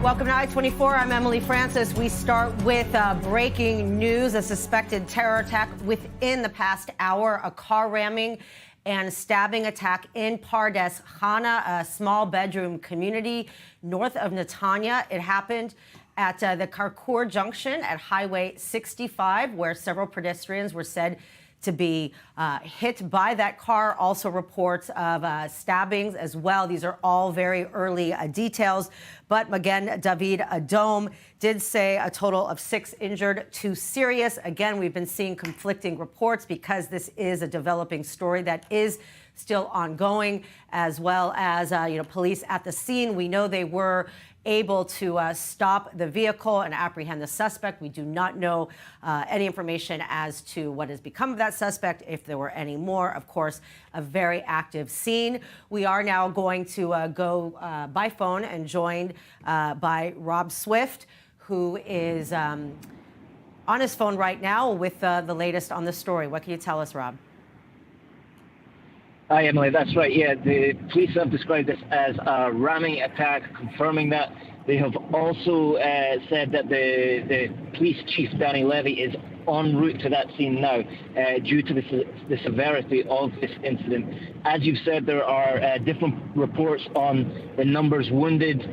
Welcome to I24. I'm Emily Francis. We start with breaking news. A suspected terror attack within the past hour, a car ramming and stabbing attack in Pardes Chana, a small bedroom community north of Netanya. It happened at the Karkur Junction at Highway 65, where several pedestrians were said to be hit by that car. Also reports of stabbings as well. These are all very early details. But Magen David Adom did say a total of 6 injured, 2 serious. Again, we've been seeing conflicting reports because this is a developing story that is still ongoing, as well as police at the scene. We know they were able to stop the vehicle and apprehend the suspect. We do not know any information as to what has become of that suspect, if there were any more. Of course, a very active scene. We are now going to go by phone and joined by Rob Swift, who is on his phone right now with the latest on the story. What can you tell us, Rob? Hi, Emily. That's right. Yeah, the police have described this as a ramming attack, confirming that. They have also said that the police chief, Danny Levy, is en route to that scene now due to the severity of this incident. As you've said, there are different reports on the numbers wounded.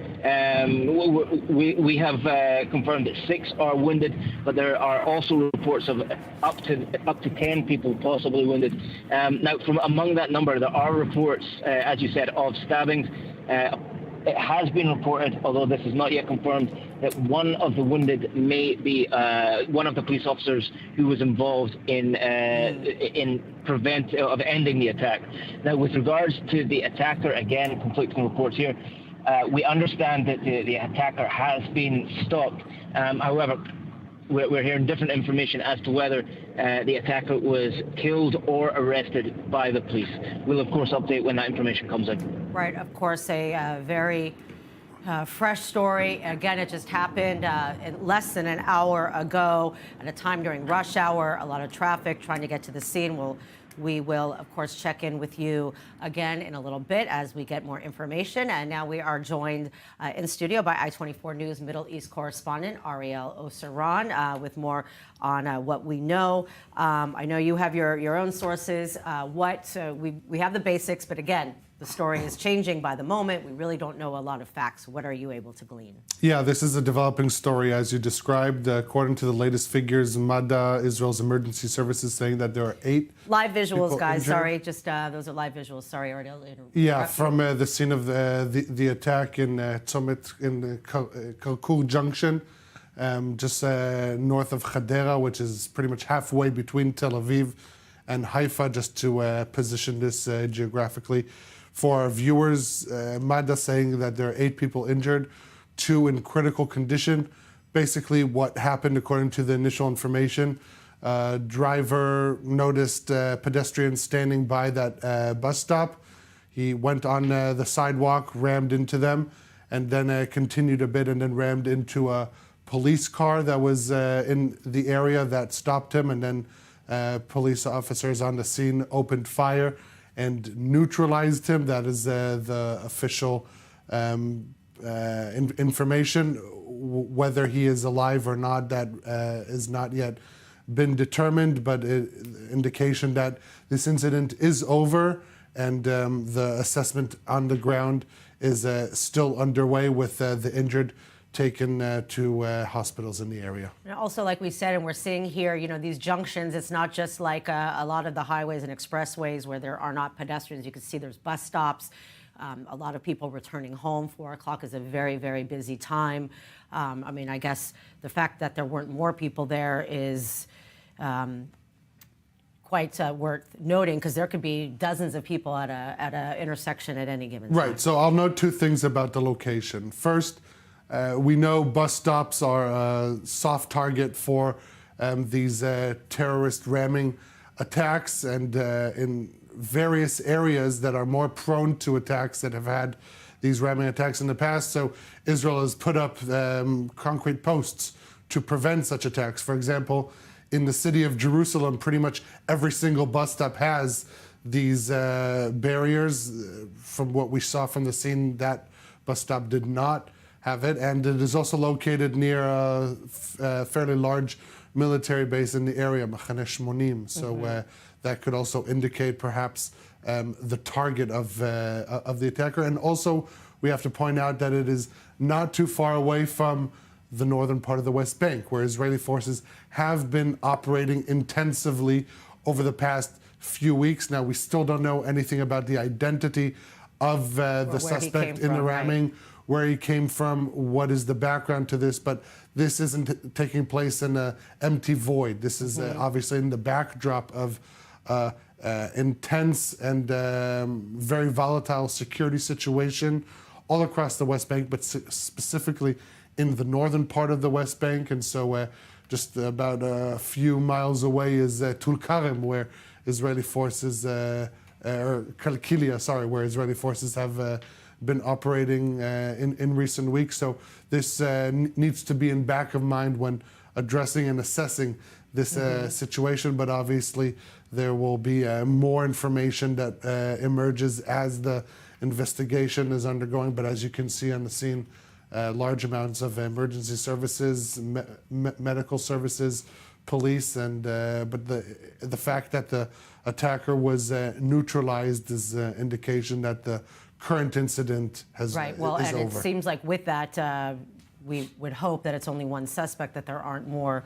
We have confirmed that 6 are wounded, but there are also reports of up to 10 people possibly wounded. Now, from among that number, there are reports, as you said, of stabbings. It has been reported, although this is not yet confirmed, that one of the wounded may be one of the police officers who was involved in ending the attack. Now, with regards to the attacker, again, conflicting reports here. We understand that the attacker has been stopped. However, we're hearing different information as to whether the attacker was killed or arrested by the police. We'll, of course, update when that information comes in. Right, of course, a very fresh story. Again, it just happened less than an hour ago at a time during rush hour, a lot of traffic trying to get to the scene. We will, of course, check in with you again in a little bit as we get more information. And now we are joined in studio by I24 News Middle East correspondent Ariel Oseran with more on what we know. I know you have your own sources. We have the basics, but again, the story is changing by the moment. We really don't know a lot of facts. What are you able to glean? Yeah, this is a developing story, as you described. According to the latest figures, Madda, Israel's emergency services, saying that there are 8 live visuals, guys. Injured. Sorry, just those are live visuals. Sorry, Ariel. Yeah, from the scene of the attack in Tzomit in the Karkur Junction, just north of Hadera, which is pretty much halfway between Tel Aviv and Haifa, just to position this geographically. For our viewers, Madda saying that there are 8 people injured, 2 in critical condition. Basically, what happened, according to the initial information, driver noticed pedestrians standing by that bus stop. He went on the sidewalk, rammed into them, and then continued a bit and then rammed into a police car that was in the area that stopped him. And then police officers on the scene opened fire and neutralized him. That is the official information. Whether he is alive or not, that is not yet been determined, but indication that this incident is over, and the assessment on the ground is still underway with the injured taken to hospitals in the area. And also, like we said, and we're seeing here, these junctions, it's not just like a lot of the highways and expressways where there are not pedestrians. You can see there's bus stops, a lot of people returning home. 4 o'clock is a very, very busy time. I guess the fact that there weren't more people there is quite worth noting, because there could be dozens of people at a intersection at any given time. Right, so I'll note 2 things about the location. First, we know bus stops are a soft target for these terrorist ramming attacks, and in various areas that are more prone to attacks that have had these ramming attacks in the past. So Israel has put up concrete posts to prevent such attacks. For example, in the city of Jerusalem, pretty much every single bus stop has these barriers. From what we saw from the scene, that bus stop did not have it, and it is also located near a fairly large military base in the area, Machane Shmonim. So that could also indicate perhaps the target of the attacker. And also, we have to point out that it is not too far away from the northern part of the West Bank, where Israeli forces have been operating intensively over the past few weeks. Now, we still don't know anything about the identity of the suspect in the ramming, right, where he came from, what is the background to this, but this isn't taking place in an empty void. This is obviously in the backdrop of intense and very volatile security situation all across the West Bank, but specifically in the northern part of the West Bank. And so just about a few miles away is Tulkarem, where Israeli forces, or Kalkilia, sorry, where Israeli forces have been operating in recent weeks. So this needs to be in back of mind when addressing and assessing this situation, but obviously there will be more information that emerges as the investigation is undergoing. But as you can see on the scene, large amounts of emergency services, medical services, police, and but the fact that the attacker was neutralized is indication that the current incident has right. Well, is and over. It seems like with that, we would hope that it's only one suspect, that there aren't more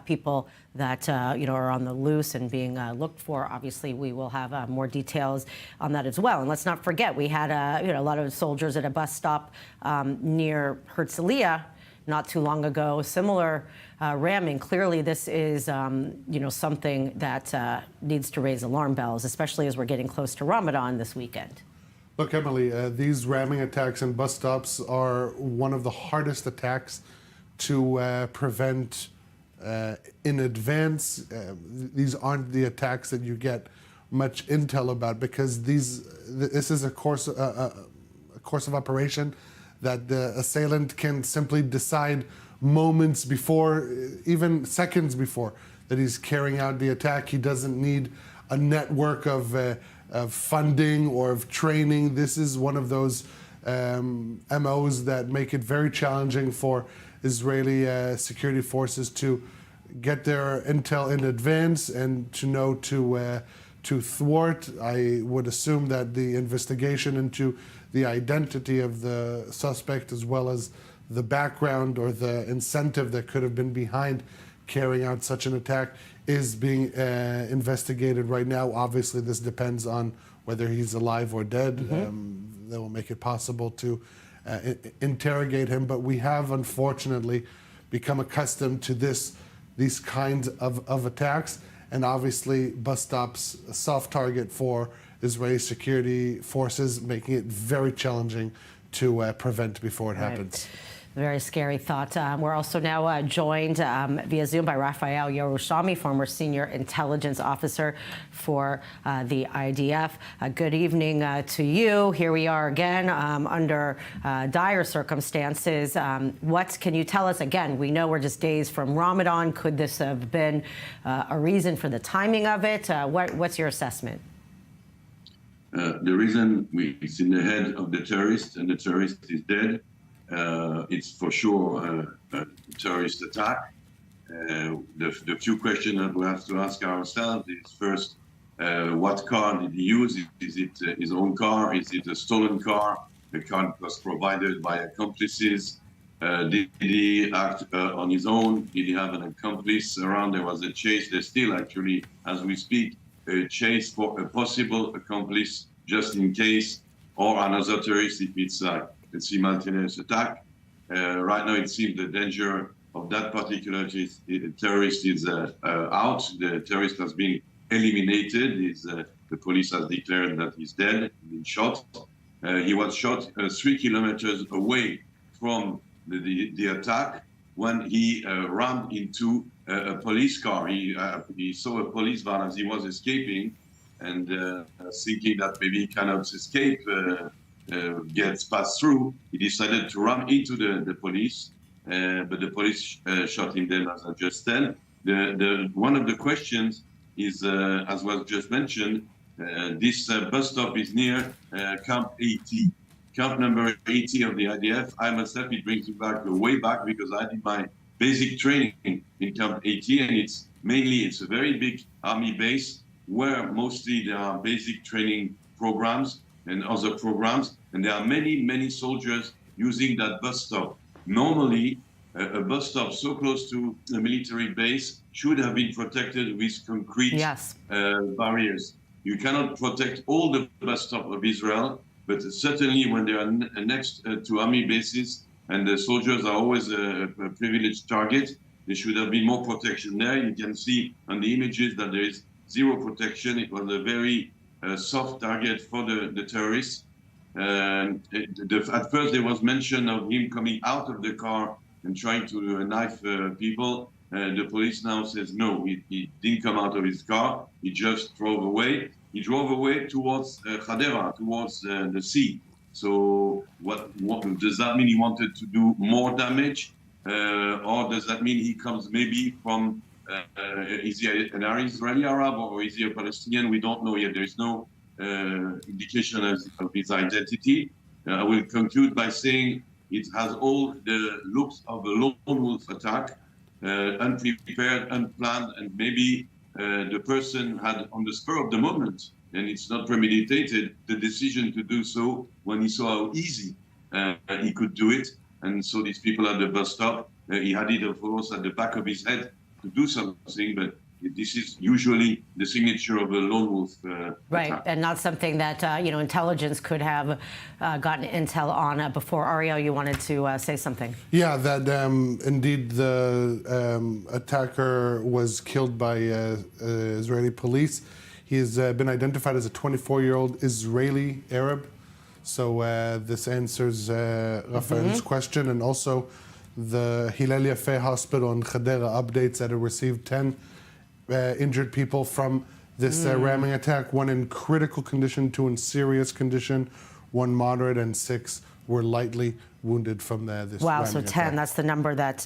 people that are on the loose and being looked for. Obviously, we will have more details on that as well. And let's not forget, we had a lot of soldiers at a bus stop near Herzliya not too long ago. Similar ramming. Clearly, this is something that needs to raise alarm bells, especially as we're getting close to Ramadan this weekend. Look, Emily, these ramming attacks in bus stops are one of the hardest attacks to prevent in advance. These aren't the attacks that you get much intel about, because this is a course of operation that the assailant can simply decide moments before, even seconds before, that he's carrying out the attack. He doesn't need a network of funding or of training. This is one of those MOs that make it very challenging for Israeli security forces to get their intel in advance and to know to thwart. I would assume that the investigation into the identity of the suspect, as well as the background or the incentive that could have been behind carrying out such an attack, is being investigated right now. Obviously, this depends on whether he's alive or dead. That will make it possible to interrogate him. But we have, unfortunately, become accustomed to these kinds of attacks. And obviously, bus stops, a soft target for Israeli security forces, making it very challenging to prevent before it happens. Very scary thought. We're also now joined via Zoom by Raphael Yerushalmi, former senior intelligence officer for the IDF. Good evening to you. Here we are again under dire circumstances. What can you tell us? Again, we know we're just days from Ramadan. Could this have been a reason for the timing of it? What's your assessment? The reason it's in the head of the terrorist, and the terrorist is dead. It's for sure a terrorist attack. The few questions that we have to ask ourselves is, first, what car did he use? Is it his own car? Is it a stolen car? The car that was provided by accomplices. Did he act on his own? Did he have an accomplice around? There was a chase. There's still, actually, as we speak, a chase for a possible accomplice, just in case, or another terrorist if it's a simultaneous attack. Right now, it seems the danger of that particular terrorist is out. The terrorist has been eliminated. The police has declared that he's dead, been shot. He was shot 3 kilometers away from the attack when he rammed into a police car. He saw a police van as he was escaping, and thinking that maybe he cannot escape, gets passed through, he decided to ram into the police, but the police shot him dead, as I just said. One of the questions is, as was just mentioned, this bus stop is near Camp 80. camp number 80 of the IDF. I myself, it brings me back way back because I did my basic training in Camp 80, and it's a very big army base where mostly there are basic training programs and other programs, and there are many soldiers using that bus stop. Normally, a bus stop so close to a military base should have been protected with concrete barriers. You cannot protect all the bus stop of Israel, but certainly when they are next to army bases, and the soldiers are always a privileged target, there should have been more protection there. You can see on the images that there is zero protection. It was a very soft target for the terrorists. At first, there was mention of him coming out of the car and trying to knife people. The police now says no, he didn't come out of his car. He just drove away. He drove away towards Hadera, towards the sea. So what does that mean? He wanted to do more damage, or does that mean he comes maybe from? Is he an Israeli Arab or is he a Palestinian? We don't know yet. There is no indication of his identity. I will conclude by saying it has all the looks of a lone wolf attack, unprepared, unplanned, and maybe the person had on the spur of the moment, and it's not premeditated, the decision to do so when he saw how easy he could do it. And so these people at the bus stop, he had it of course at the back of his head to do something, but this is usually the signature of a lone wolf right, attack. and not something that intelligence could have gotten intel on before. Ariel, you wanted to say something? Yeah, that indeed the attacker was killed by Israeli police. He's been identified as a 24-year-old Israeli Arab. So this answers Rafael's question, and also the Hillel Yafe Hospital in Hadera updates that it received 10 injured people from this ramming attack, one in critical condition, two in serious condition, one moderate, and 6 were lightly wounded from this Wow, so 10, attack. that's the number that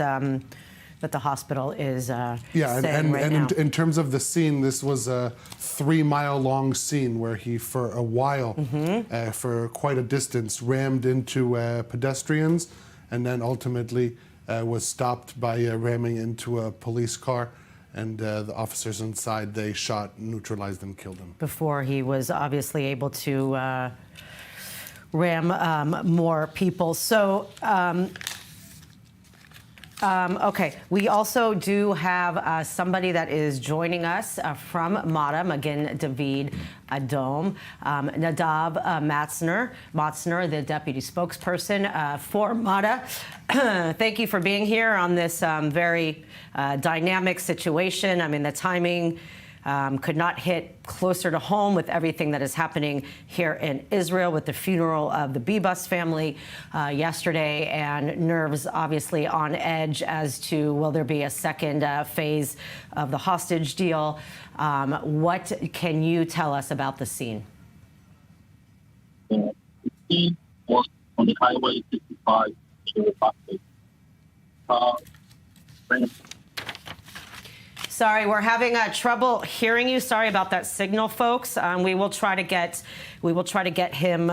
that the hospital is yeah, saying right now. in terms of the scene, this was a 3-mile-long scene where he, for a while, for quite a distance, rammed into pedestrians, and then ultimately was stopped by ramming into a police car. And the officers inside, they shot, neutralized, and killed him. Before he was obviously able to ram more people. So, okay, we also do have somebody that is joining us from MATA, Magen David Adom, Nadav Matzner, the deputy spokesperson for MATA. Thank you for being here on this very dynamic situation. I mean, the timing could not hit closer to home with everything that is happening here in Israel with the funeral of the Bibas family yesterday, and nerves obviously on edge as to will there be a second phase of the hostage deal. What can you tell us about the scene? The scene was on the highway 65 to Sorry, we're having trouble hearing you. Sorry about that signal, folks. We will try to get him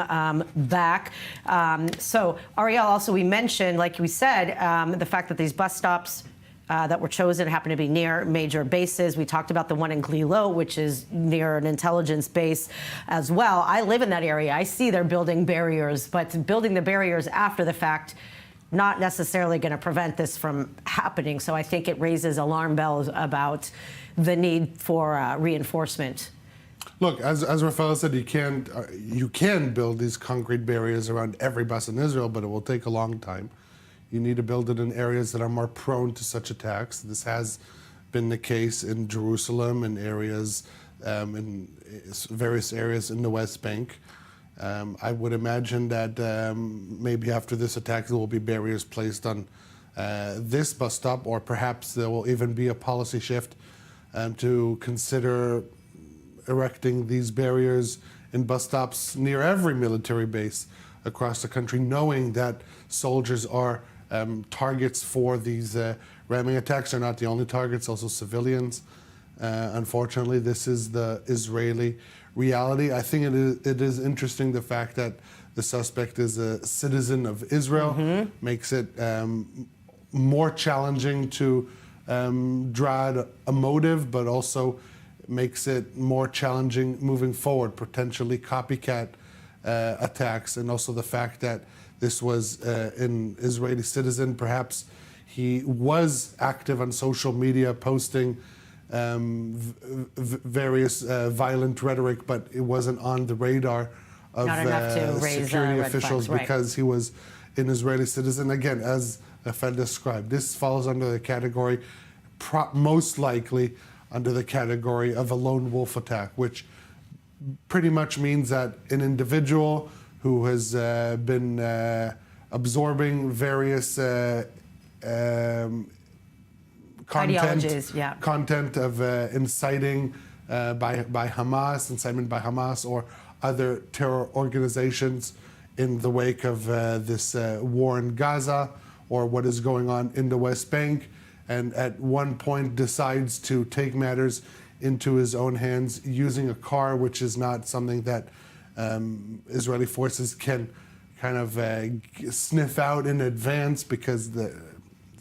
back. So, Ariel, also we mentioned, like we said, the fact that these bus stops that were chosen happen to be near major bases. We talked about the one in Glilo, which is near an intelligence base as well. I live in that area. I see they're building barriers, but building the barriers after the fact, not necessarily going to prevent this from happening. So I think it raises alarm bells about the need for reinforcement. Look, as Rafael said, you can build these concrete barriers around every bus in Israel, but it will take a long time. You need to build it in areas that are more prone to such attacks. This has been the case in Jerusalem and areas, in various areas in the West Bank. I would imagine that maybe after this attack there will be barriers placed on this bus stop, or perhaps there will even be a policy shift to consider erecting these barriers in bus stops near every military base across the country, knowing that soldiers are targets for these ramming attacks. They're not the only targets, also civilians. Unfortunately, this is the Israeli reality. I think it is interesting the fact that the suspect is a citizen of Israel, makes it more challenging to draw out a motive, but also makes it more challenging moving forward, potentially copycat attacks, and also the fact that this was an Israeli citizen. Perhaps he was active on social media, posting various violent rhetoric, but it wasn't on the radar of Not enough to raise security red officials flags, right. because he was an Israeli citizen. Again, as Rafael described, this falls under the category, most likely under the category of a lone wolf attack, which pretty much means that an individual who has been absorbing various Ideologies, yeah. content of inciting by Hamas, incitement by Hamas or other terror organizations in the wake of this war in Gaza or what is going on in the West Bank, and at one point decides to take matters into his own hands using a car, which is not something that Israeli forces can kind of sniff out in advance because there's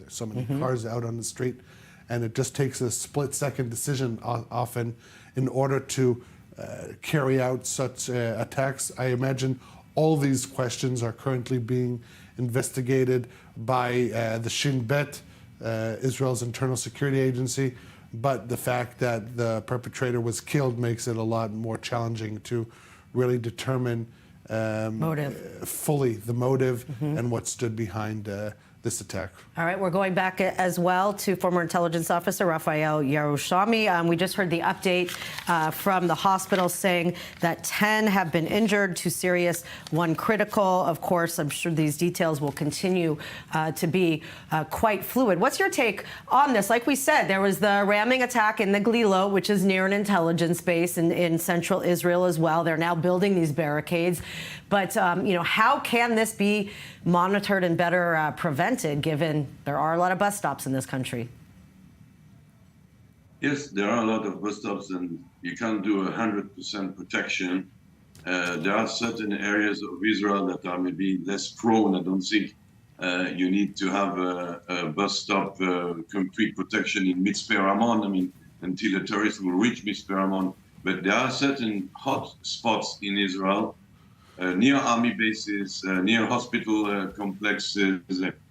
so many cars out on the street, and it just takes a split-second decision often in order to carry out such attacks. I imagine all these questions are currently being investigated by the Shin Bet, Israel's internal security agency, but the fact that the perpetrator was killed makes it a lot more challenging to really determine fully the motive and what stood behind this attack. All right, we're going back as well to former intelligence officer Rafael Yerushalmi. We just heard the update from the hospital saying that 10 have been injured, 2 serious, 1 critical. Of course, I'm sure these details will continue to be quite fluid. What's your take on this? Like we said, there was the ramming attack in the Glilo, which is near an intelligence base in central Israel as well. They're now building these barricades. But, how can this be monitored and better prevented, given there are a lot of bus stops in this country? Yes, there are a lot of bus stops, and you can't do 100% protection. There are certain areas of Israel that are maybe less prone. I don't think you need to have a bus stop complete protection in Mitzpe Ramon, until the tourists will reach Mitzpe Ramon. But there are certain hot spots in Israel, near army bases, near hospital complexes,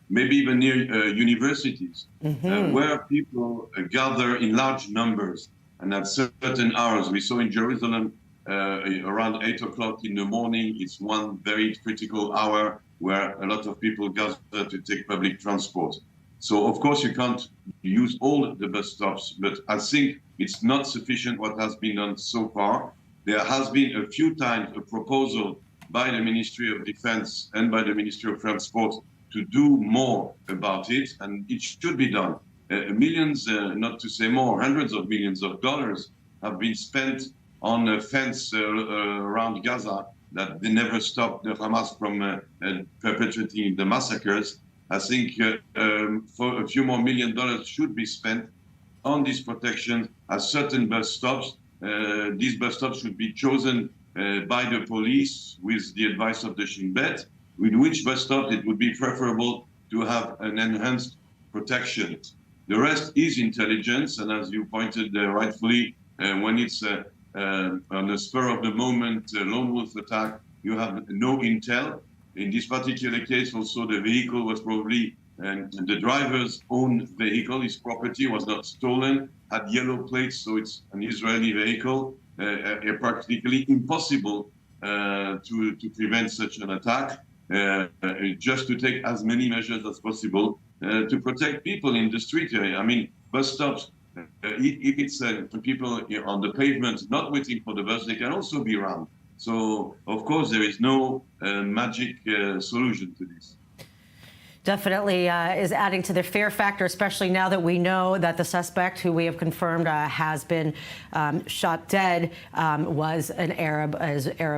maybe even near universities, where people gather in large numbers and at certain hours. We saw in Jerusalem around 8 o'clock in the morning, it's one very critical hour where a lot of people gather to take public transport. So of course you can't use all the bus stops, but I think it's not sufficient what has been done so far. There has been a few times a proposal by the Ministry of Defense and by the Ministry of Transport to do more about it, and it should be done. Millions, not to say more, hundreds of millions of dollars have been spent on a fence around Gaza that they never stopped the Hamas from perpetrating the massacres. I think for a few more $1 million should be spent on this protection at certain bus stops. These bus stops should be chosen by the police with the advice of the Shin Bet, with which bus stop it would be preferable to have an enhanced protection. The rest is intelligence, and as you pointed rightfully, when it's on the spur of the moment lone wolf attack, you have no intel. In this particular case, also the vehicle was probably the driver's own vehicle. His property was not stolen, had yellow plates, so it's an Israeli vehicle. Practically impossible to prevent such an attack. Just to take as many measures as possible to protect people in the street area. Bus stops, if it's people on the pavement not waiting for the bus, they can also be rammed. So, of course, there is no magic solution to this. Definitely is adding to the fear factor, especially now that we know that the suspect, who we have confirmed has been shot dead, was an Arab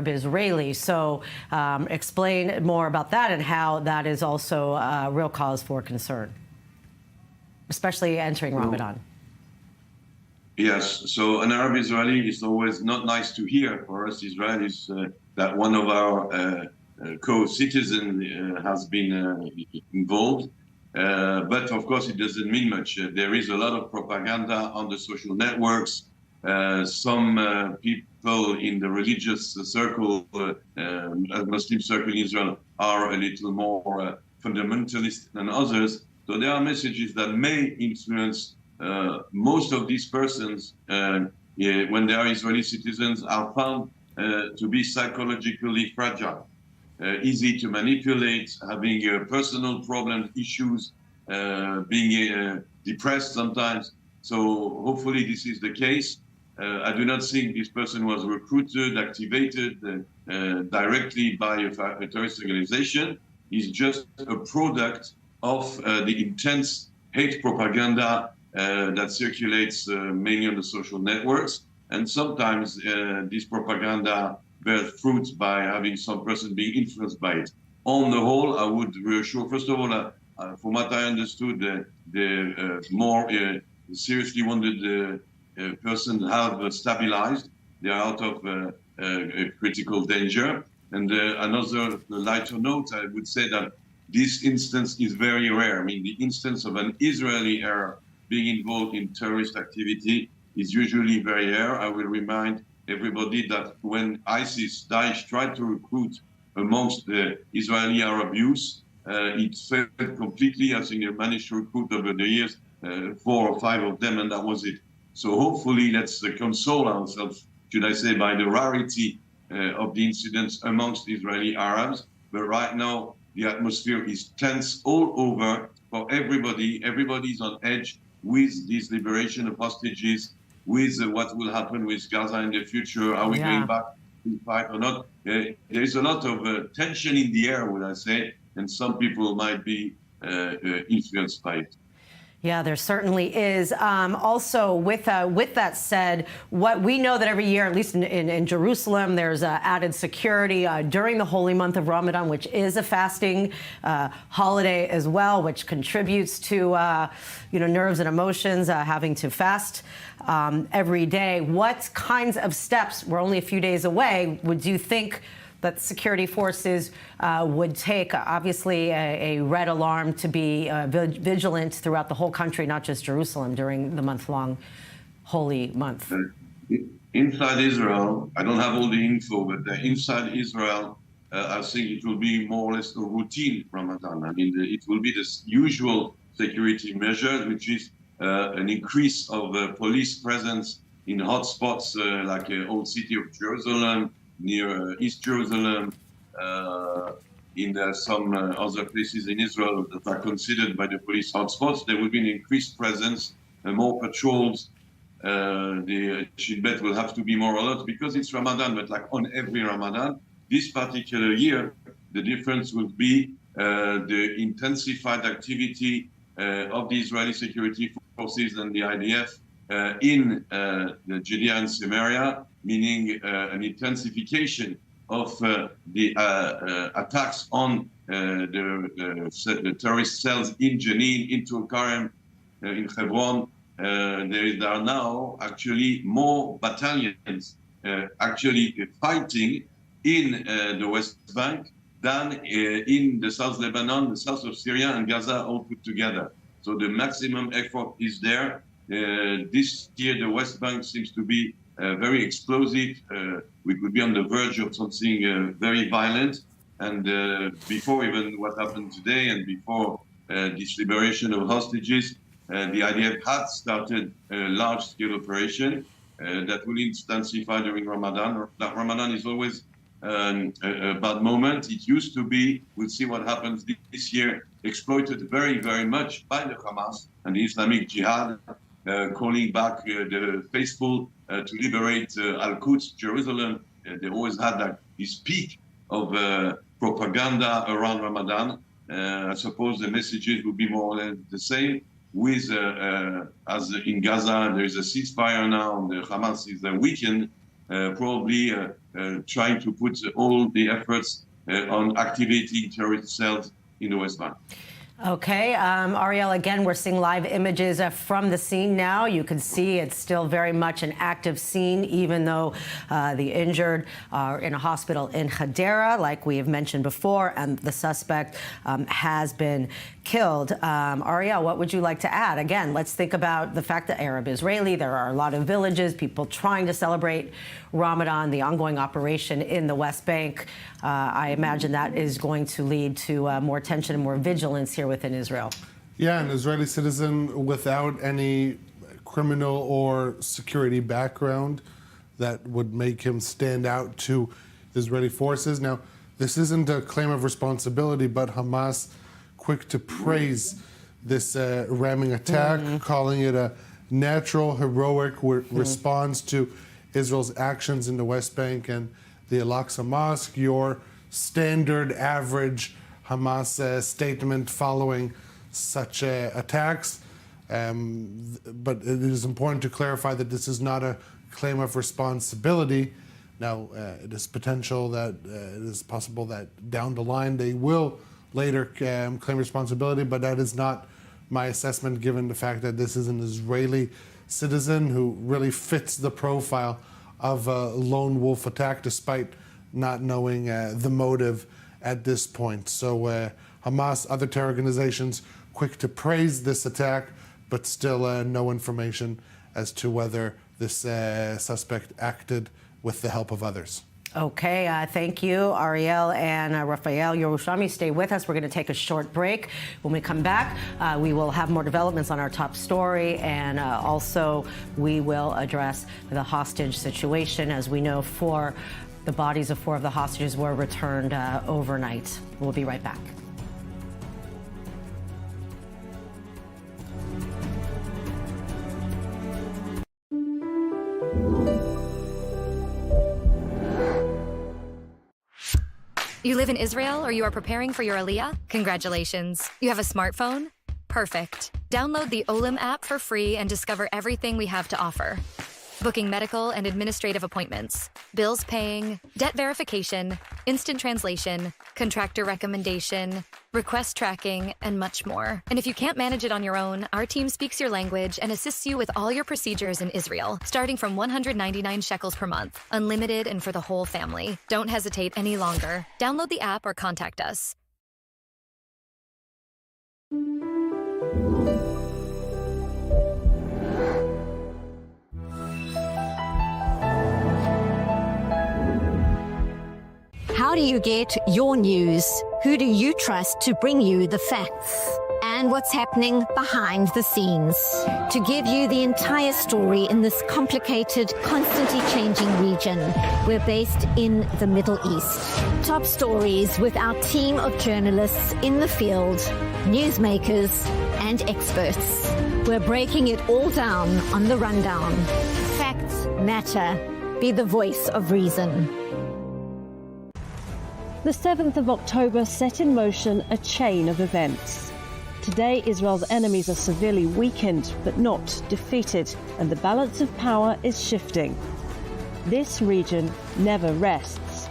Israeli. So explain more about that and how that is also a real cause for concern, especially entering Ramadan. Yes, so an Arab Israeli is always not nice to hear for us Israelis, that one of our co-citizen has been involved. But of course, it doesn't mean much. There is a lot of propaganda on the social networks. Some people in the religious circle, Muslim circle in Israel, are a little more fundamentalist than others. So there are messages that may influence most of these persons when they are Israeli citizens are found to be psychologically fragile. Easy to manipulate, having personal problems, issues, being depressed sometimes. So hopefully this is the case. I do not think this person was recruited, activated directly by a terrorist organization. He's just a product of the intense hate propaganda that circulates mainly on the social networks. And sometimes this propaganda bears fruit by having some person being influenced by it. On the whole, I would reassure, first of all, from what I understood, the more seriously wounded person have stabilized. They are out of critical danger. And another lighter note, I would say that this instance is very rare. I mean, the instance of an Israeli Arab being involved in terrorist activity is usually very rare. I will remind everybody that when ISIS, Daesh, tried to recruit amongst the Israeli Arab youth, it failed completely. I think they managed to recruit over the years 4 or 5 of them, and that was it. So hopefully let's console ourselves, should I say, by the rarity of the incidents amongst Israeli Arabs. But right now, the atmosphere is tense all over for everybody. Everybody's on edge with this liberation of hostages, with what will happen with Gaza in the future. Are we going back to fight or not? There is a lot of tension in the air, would I say, and some people might be influenced by it. Yeah, there certainly is. Also, with that said, what we know that every year, at least in Jerusalem, there's added security during the holy month of Ramadan, which is a fasting holiday as well, which contributes to nerves and emotions, having to fast every day. What kinds of steps, we're only a few days away, would you think that security forces would take? Obviously, a red alarm to be vigilant throughout the whole country, not just Jerusalem, during the month-long holy month. Inside Israel, I don't have all the info, but inside Israel, I think it will be more or less a routine Ramadan. I mean, it will be the usual security measures, which is an increase of police presence in hotspots like old city of Jerusalem, near East Jerusalem, in some other places in Israel that are considered by the police hotspots. There will be an increased presence, more patrols. The Shin Bet will have to be more alert because it's Ramadan, but like on every Ramadan, this particular year, the difference will be the intensified activity of the Israeli security forces and the IDF in the Judea and Samaria, meaning an intensification of the attacks on the terrorist cells in Jenin, in Tulkarem, in Hebron. There are now actually more battalions actually fighting in the West Bank than in the South Lebanon, the south of Syria, and Gaza all put together. So the maximum effort is there. This year, the West Bank seems to be very explosive. We could be on the verge of something very violent. And before even what happened today and before this liberation of hostages, the IDF had started a large-scale operation that will intensify during Ramadan. Ramadan is always a bad moment. It used to be, we'll see what happens this year, exploited very, very much by the Hamas and the Islamic Jihad, calling back the faithful to liberate Al-Quds, Jerusalem. They always had this peak of propaganda around Ramadan. I suppose the messages will be more or less the same. With, as in Gaza, there is a ceasefire now, and the Hamas is weakened, probably trying to put all the efforts on activating terrorist cells in the West Bank. Okay, Ariel, again, we're seeing live images from the scene now. You can see it's still very much an active scene, even though the injured are in a hospital in Hadera, like we have mentioned before, and the suspect has been killed. Ariel, what would you like to add? Again, let's think about the fact that Arab-Israeli, there are a lot of villages, people trying to celebrate Ramadan, the ongoing operation in the West Bank. I imagine that is going to lead to more tension and more vigilance here within Israel. Yeah, an Israeli citizen without any criminal or security background that would make him stand out to Israeli forces. Now, this isn't a claim of responsibility, but Hamas quick to praise this ramming attack, calling it a natural, heroic response to Israel's actions in the West Bank and the Al-Aqsa Mosque. Your standard average Hamas statement following such attacks. But it is important to clarify that this is not a claim of responsibility. Now, it is potential that it is possible that down the line they will later claim responsibility, but that is not my assessment given the fact that this is an Israeli citizen who really fits the profile of a lone wolf attack despite not knowing the motive at this point. So Hamas, other terror organizations, quick to praise this attack, but still no information as to whether this suspect acted with the help of others. Okay, thank you, Ariel and Rafael Yerushami. Stay with us. We're going to take a short break. When we come back, we will have more developments on our top story, and also we will address the hostage situation. As we know, the bodies of 4 of the hostages were returned overnight. We'll be right back. You live in Israel or you are preparing for your Alia? Congratulations. You have a smartphone? Perfect. Download the Olim app for free and discover everything we have to offer. Booking medical and administrative appointments, bills paying, debt verification, instant translation, contractor recommendation, request tracking, and much more. And if you can't manage it on your own, our team speaks your language and assists you with all your procedures in Israel, starting from 199 shekels per month, unlimited and for the whole family. Don't hesitate any longer. Download the app or contact us. How do you get your news? Who do you trust to bring you the facts? And what's happening behind the scenes? To give you the entire story in this complicated, constantly changing region, we're based in the Middle East. Top stories with our team of journalists in the field, newsmakers, and experts. We're breaking it all down on The Rundown. Facts matter. Be the voice of reason. The 7th of October set in motion a chain of events. Today, Israel's enemies are severely weakened, but not defeated, and the balance of power is shifting. This region never rests.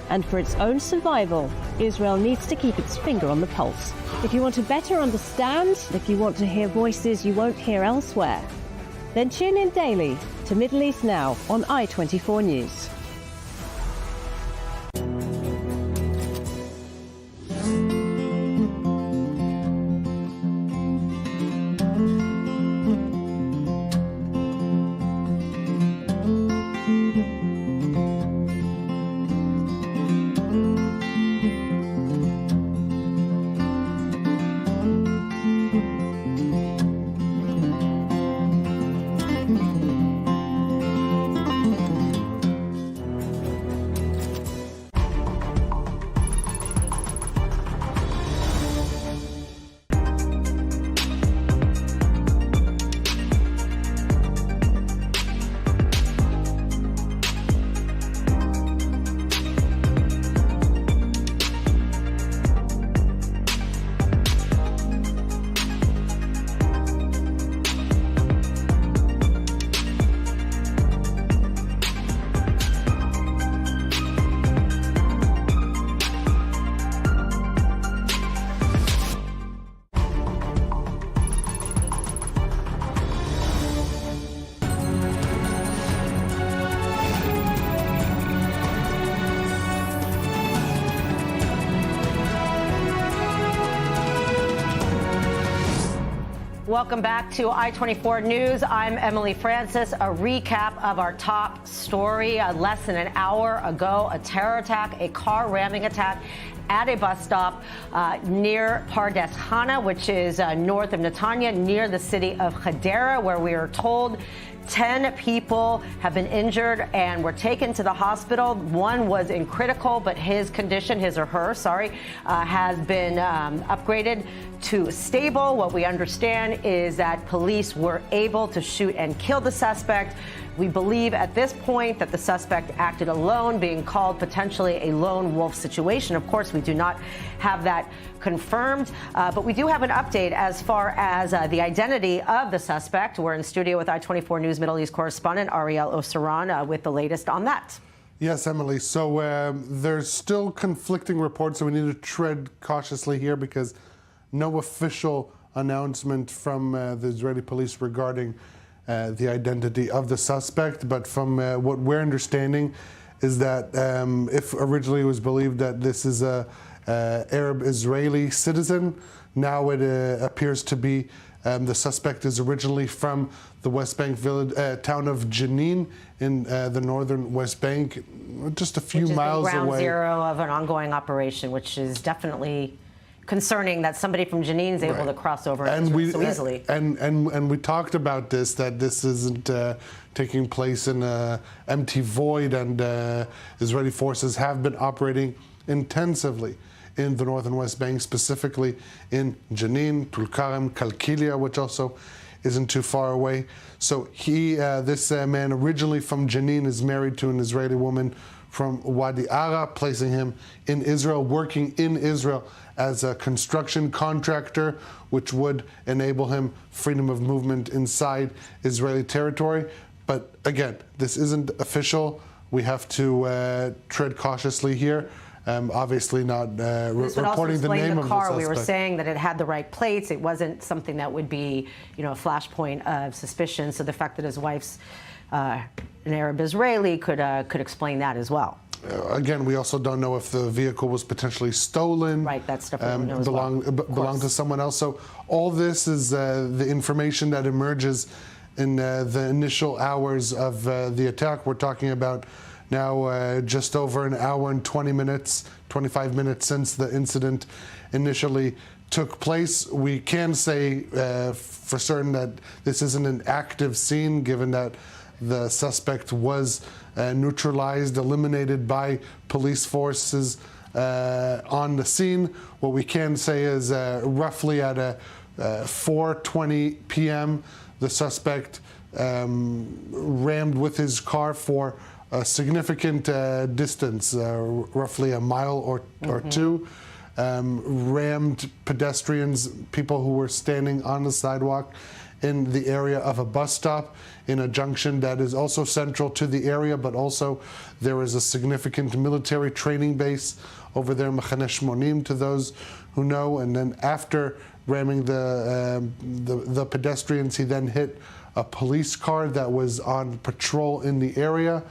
And for its own survival, Israel needs to keep its finger on the pulse. If you want to better understand, if you want to hear voices you won't hear elsewhere, then tune in daily to Middle East Now on i24NEWS. Welcome back to I24 News. I'm Emily Francis. A recap of our top story. Less than an hour ago, a terror attack, a car ramming attack at a bus stop near Pardes Chana, which is north of Netanya, near the city of Hadera, where we are told 10 people have been injured and were taken to the hospital. One was in critical, but his condition, his or her, has been upgraded to stable. What we understand is that police were able to shoot and kill the suspect. We believe at this point that the suspect acted alone, being called potentially a lone wolf situation. Of course, we do not have that confirmed, but we do have an update as far as the identity of the suspect. We're in studio with I24 News Middle East correspondent Ariel Osaran with the latest on that. Yes, Emily. So there's still conflicting reports, so we need to tread cautiously here because no official announcement from the Israeli police regarding the identity of the suspect. But from what we're understanding is that if originally it was believed that this is a Arab Israeli citizen, now it appears to be the suspect is originally from the West Bank village, town of Jenin in the northern West Bank, just a few miles away. Ground zero of an ongoing operation, which is definitely concerning that somebody from Jenin is able to cross over so easily. And we talked about this, that this isn't taking place in an empty void, and Israeli forces have been operating intensively in the north and West Bank, specifically in Jenin, Tulkarem, Kalkilia, which also isn't too far away. So this man originally from Jenin is married to an Israeli woman from Wadi Ara, placing him in Israel, working in Israel as a construction contractor, which would enable him freedom of movement inside Israeli territory. But again, this isn't official. We have to tread cautiously here. Obviously not reporting the name of the suspect. We were saying that it had the right plates. It wasn't something that would be, a flashpoint of suspicion. So the fact that his wife's an Arab Israeli could explain that as well. Again, we also don't know if the vehicle was potentially stolen. Right, that's definitely belonged to someone else. So all this is the information that emerges in the initial hours of the attack. We're talking about now just over an hour and 25 minutes since the incident initially took place. We can say for certain that this isn't an active scene, given that the suspect was neutralized, eliminated by police forces on the scene. What we can say is roughly at 4:20 p.m., the suspect rammed with his car for a significant distance, roughly a mile or two, rammed pedestrians, people who were standing on the sidewalk in the area of a bus stop in a junction that is also central to the area, but also there is a significant military training base over there, Machane Shmonim, to those who know. And then after ramming the pedestrians, he then hit a police car that was on patrol in the area.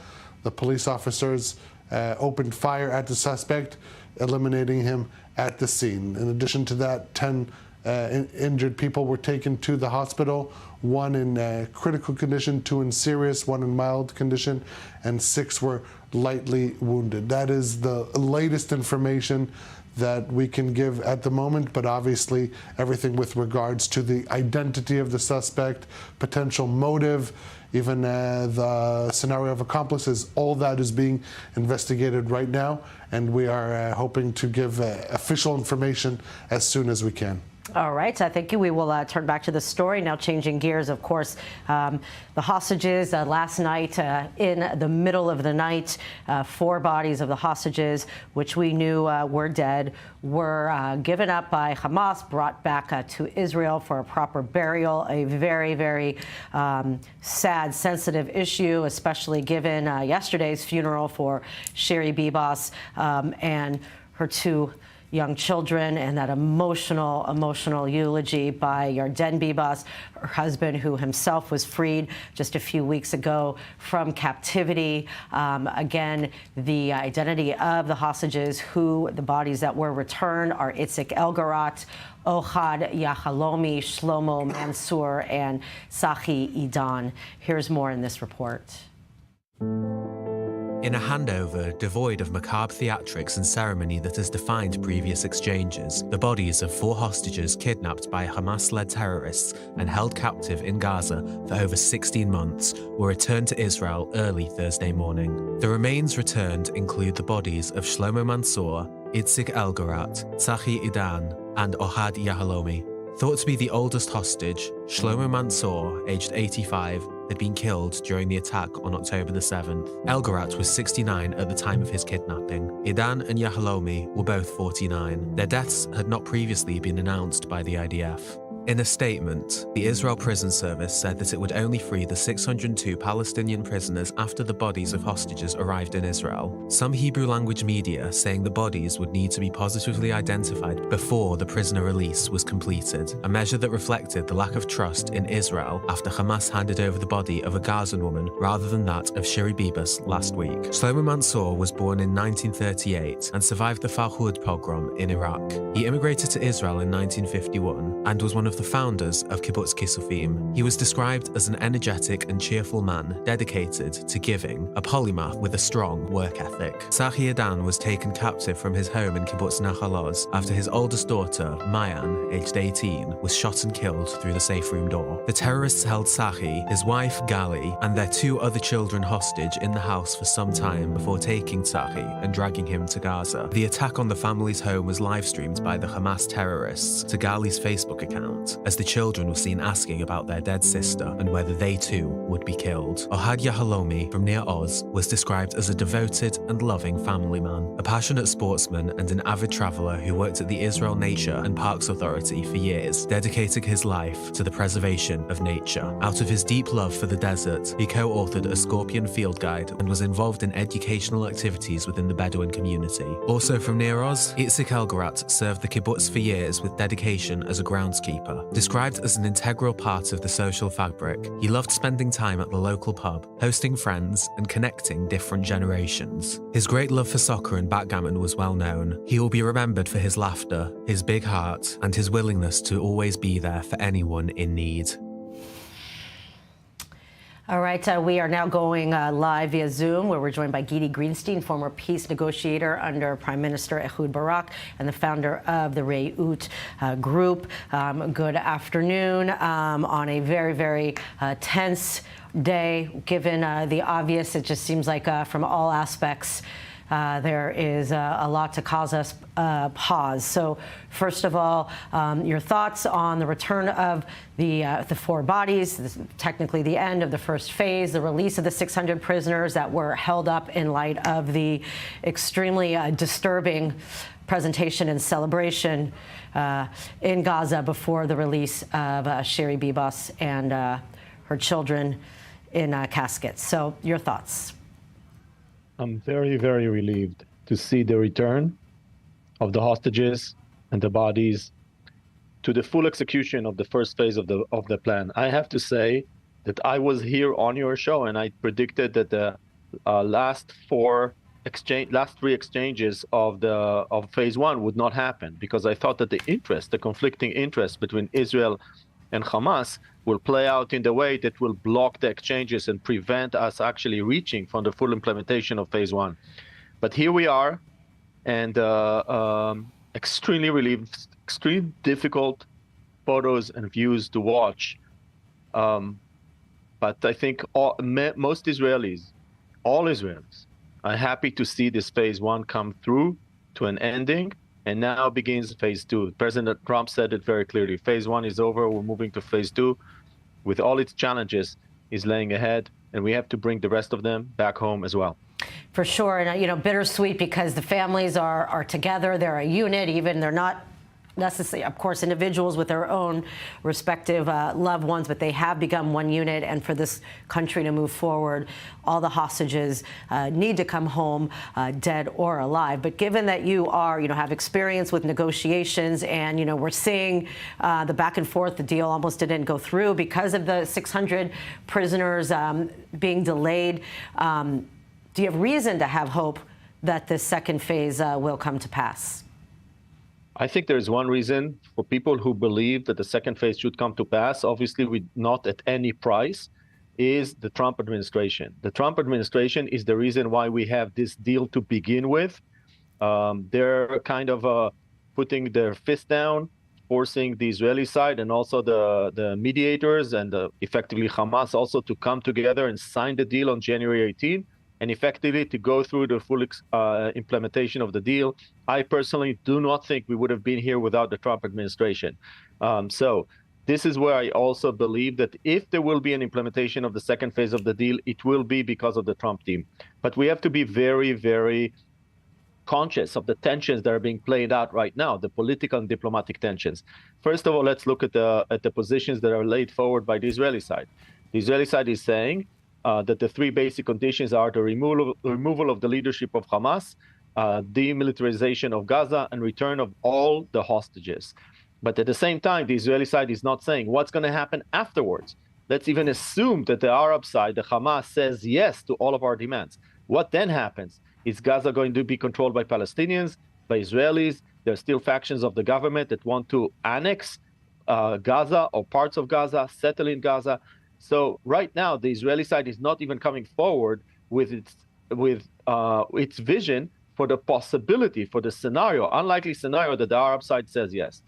The police officers opened fire at the suspect, eliminating him at the scene. In addition to that, 10 injured people were taken to the hospital, one in critical condition, 2 in serious, 1 in mild condition, and 6 were lightly wounded. That is the latest information that we can give at the moment, but obviously everything with regards to the identity of the suspect, potential motive, even the scenario of accomplices, all that is being investigated right now, and we are hoping to give official information as soon as we can. All right, thank you. We will turn back to the story. Now changing gears, of course, the hostages last night, in the middle of the night, 4 bodies of the hostages, which we knew were dead, were given up by Hamas, brought back to Israel for a proper burial. A very, very sad, sensitive issue, especially given yesterday's funeral for Sherry Bibas and her 2 young children, and that emotional eulogy by Yarden Bibas, her husband, who himself was freed just a few weeks ago from captivity. Again, the identity of the hostages, the bodies that were returned, are Itzik Elgarat, Ohad Yahalomi, Shlomo Mansour, and Sahi Idan. Here's more in this report. In a handover devoid of macabre theatrics and ceremony that has defined previous exchanges, the bodies of 4 hostages kidnapped by Hamas-led terrorists and held captive in Gaza for over 16 months were returned to Israel early Thursday morning. The remains returned include the bodies of Shlomo Mansour, Itzik Elgarat, Sahi Idan, and Ohad Yahalomi. Thought to be the oldest hostage, Shlomo Mansour, aged 85, had been killed during the attack on October the 7th. Elgarat was 69 at the time of his kidnapping. Idan and Yahalomi were both 49. Their deaths had not previously been announced by the IDF. In a statement, the Israel Prison Service said that it would only free the 602 Palestinian prisoners after the bodies of hostages arrived in Israel. Some Hebrew-language media saying the bodies would need to be positively identified before the prisoner release was completed, a measure that reflected the lack of trust in Israel after Hamas handed over the body of a Gazan woman rather than that of Shiri Bibas last week. Shlomo Mansour was born in 1938 and survived the Farhud pogrom in Iraq. He immigrated to Israel in 1951 and was one of the founders of Kibbutz Kisufim. He was described as an energetic and cheerful man dedicated to giving, a polymath with a strong work ethic. Sahi Idan was taken captive from his home in Kibbutz Nahal Oz after his oldest daughter, Mayan, aged 18, was shot and killed through the safe room door. The terrorists held Sahi, his wife Gali, and their 2 other children hostage in the house for some time before taking Sahi and dragging him to Gaza. The attack on the family's home was live-streamed by the Hamas terrorists to Gali's Facebook account, as the children were seen asking about their dead sister and whether they too would be killed. Ohad Yahalomi from near Oz was described as a devoted and loving family man, a passionate sportsman and an avid traveller who worked at the Israel Nature and Parks Authority for years, dedicating his life to the preservation of nature. Out of his deep love for the desert, he co-authored a scorpion field guide and was involved in educational activities within the Bedouin community. Also from near Oz, Itzik Elgarat served the kibbutz for years with dedication as a groundskeeper. Described as an integral part of the social fabric, he loved spending time at the local pub, hosting friends, and connecting different generations. His great love for soccer and backgammon was well known. He will be remembered for his laughter, his big heart, and his willingness to always be there for anyone in need. All right, we are now going live via Zoom, where we're joined by Gidi Greenstein, former peace negotiator under Prime Minister Ehud Barak and the founder of the Reut group. Good afternoon on a very, very tense day, given the obvious. It just seems like from all aspects, there is a lot to cause us pause. So first of all, your thoughts on the return of the 4 bodies, this is technically the end of the first phase, the release of the 600 prisoners that were held up in light of the extremely disturbing presentation and celebration in Gaza before the release of Shiri Bibas and her children in caskets. So your thoughts. I'm very, very relieved to see the return of the hostages and the bodies to the full execution of the first phase of the plan. I have to say that I was here on your show and I predicted that the last 3 exchanges of phase 1 would not happen, because I thought that the conflicting interest between Israel and Hamas will play out in the way that will block the exchanges and prevent us actually reaching from the full implementation of phase 1. But here we are, and extremely relieved, extremely difficult photos and views to watch. But I think most Israelis, all Israelis, are happy to see this phase 1 come through to an ending. And now begins phase 2. President Trump said it very clearly. Phase 1 is over. We're moving to phase 2. With all its challenges, is laying ahead, and we have to bring the rest of them back home as well. For sure, and bittersweet, because the families are together. They're a unit, even they're not necessarily, of course, individuals with their own respective loved ones, but they have become one unit. And for this country to move forward, all the hostages need to come home, dead or alive. But given that you are, have experience with negotiations, and we're seeing the back and forth, the deal almost didn't go through because of the 600 prisoners being delayed. Do you have reason to have hope that this second phase will come to pass? I think there's one reason for people who believe that the second phase should come to pass, obviously not at any price, is the Trump administration. The Trump administration is the reason why we have this deal to begin with. They're kind of putting their fist down, forcing the Israeli side and also the mediators and effectively Hamas also to come together and sign the deal on January 18. And effectively to go through the full implementation of the deal. I personally do not think we would have been here without the Trump administration. So this is where I also believe that if there will be an implementation of the second phase of the deal, it will be because of the Trump team. But we have to be very, very conscious of the tensions that are being played out right now, the political and diplomatic tensions. First of all, let's look at the positions that are laid forward by the Israeli side. The Israeli side is saying that the three basic conditions are the removal of the leadership of Hamas, demilitarization of Gaza, and return of all the hostages. But at the same time, the Israeli side is not saying what's going to happen afterwards. Let's even assume that the Arab side, the Hamas, says yes to all of our demands. What then happens? Is Gaza going to be controlled by Palestinians, by Israelis? There are still factions of the government that want to annex Gaza or parts of Gaza, settle in Gaza. So right now, the Israeli side is not even coming forward with its vision for the possibility, for the scenario, unlikely scenario that the Arab side says yes.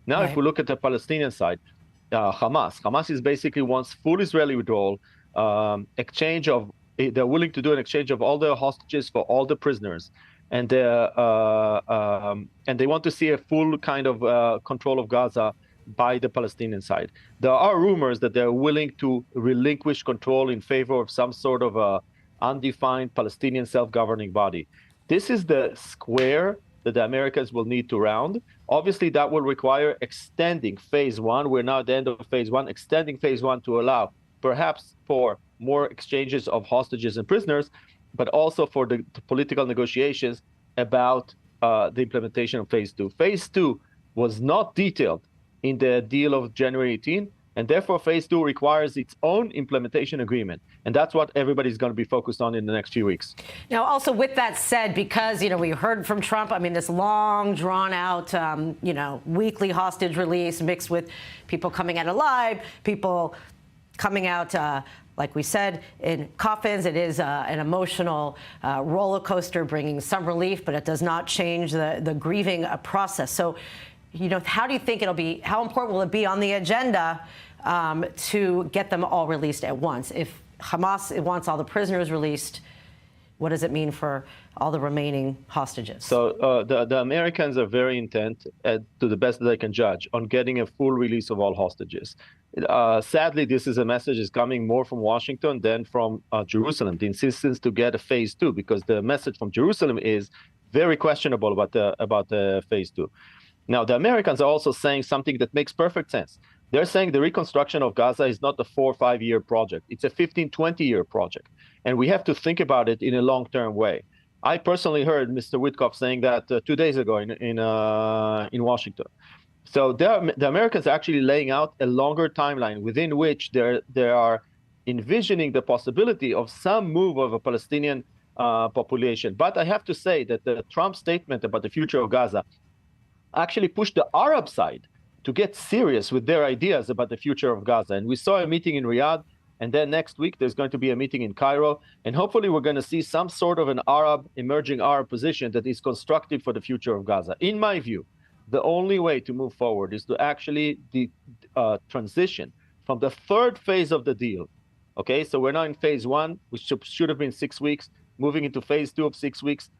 Now, if we look at the Palestinian side, Hamas is basically wants full Israeli withdrawal, they're willing to do an exchange of all the hostages for all the prisoners, and they want to see a full kind of control of Gaza by the Palestinian side. There are rumors that they're willing to relinquish control in favor of some sort of undefined Palestinian self-governing body. This is the square that the Americans will need to round. Obviously, that will require extending phase one. We're now at the end of phase one, extending phase one to allow perhaps for more exchanges of hostages and prisoners, but also for the political negotiations about the implementation of phase two. Phase two was not detailed in the deal of January 18, and therefore phase two requires its own implementation agreement. And that's what everybody's going to be focused on in the next few weeks. Now, also with that said, because, we heard from Trump, this long drawn out, weekly hostage release mixed with people coming out alive, people coming out, like we said, in coffins. It is an emotional roller coaster, bringing some relief, but it does not change the grieving process. So, how do you think how important will it be on the agenda to get them all released at once? If Hamas wants all the prisoners released, what does it mean for all the remaining hostages? So the Americans are very intent, to the best that they can judge, on getting a full release of all hostages. Sadly, this is a message is coming more from Washington than from Jerusalem, the insistence to get a phase two, because the message from Jerusalem is very questionable about the phase two. Now, the Americans are also saying something that makes perfect sense. They're saying the reconstruction of Gaza is not a 4 or 5 year project. It's a 15, 20-year project. And we have to think about it in a long-term way. I personally heard Mr. Witkoff saying that 2 days ago in Washington. So the Americans are actually laying out a longer timeline within which they are envisioning the possibility of some move of a Palestinian population. But I have to say that the Trump statement about the future of Gaza actually pushed the Arab side to get serious with their ideas about the future of Gaza. And we saw a meeting in Riyadh, and then next week there's going to be a meeting in Cairo, and hopefully we're going to see some sort of an emerging Arab position that is constructive for the future of Gaza. In my view, the only way to move forward is to actually transition from the third phase of the deal. Okay, so we're now in phase one, which should have been 6 weeks, moving into phase two of 6 weeks.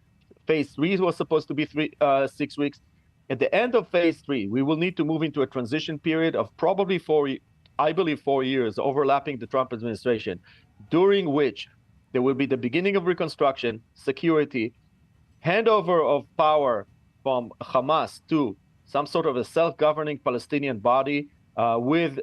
Phase three was supposed to be 6 weeks. At the end of phase three, we will need to move into a transition period of probably 4 years, overlapping the Trump administration, during which there will be the beginning of reconstruction, security, handover of power from Hamas to some sort of a self-governing Palestinian body with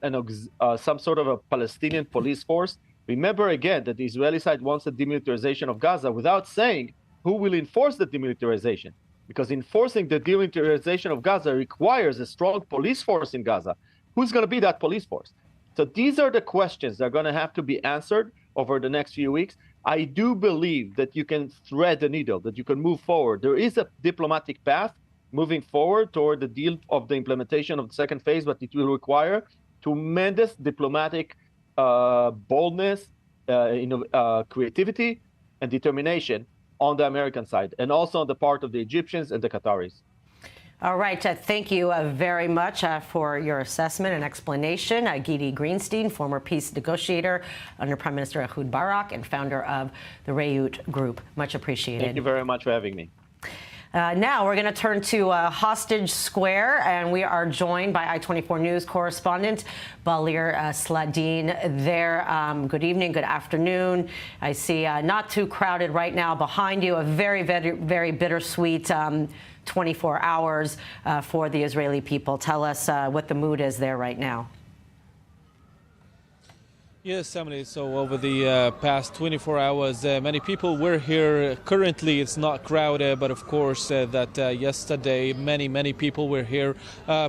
some sort of a Palestinian police force. Remember again that the Israeli side wants the demilitarization of Gaza without saying who will enforce the demilitarization, because enforcing the demilitarization of Gaza requires a strong police force in Gaza. Who's going to be that police force? So these are the questions that are going to have to be answered over the next few weeks. I do believe that you can thread the needle, that you can move forward. There is a diplomatic path moving forward toward the deal of the implementation of the second phase, but it will require tremendous diplomatic boldness, creativity, and determination on the American side, and also on the part of the Egyptians and the Qataris. All right. Thank you very much for your assessment and explanation. Gidi Greenstein, former peace negotiator under Prime Minister Ehud Barak and founder of the Reut Group. Much appreciated. Thank you very much for having me. Now we're going to turn to Hostage Square, and we are joined by i24NEWS correspondent Balir Sladin there. Good evening, good afternoon. I see not too crowded right now behind you. A very, very, very bittersweet 24 hours for the Israeli people. Tell us what the mood is there right now. Yes, Emily. So over the past 24 hours, many people were here. Currently, it's not crowded, but of course that yesterday, many people were here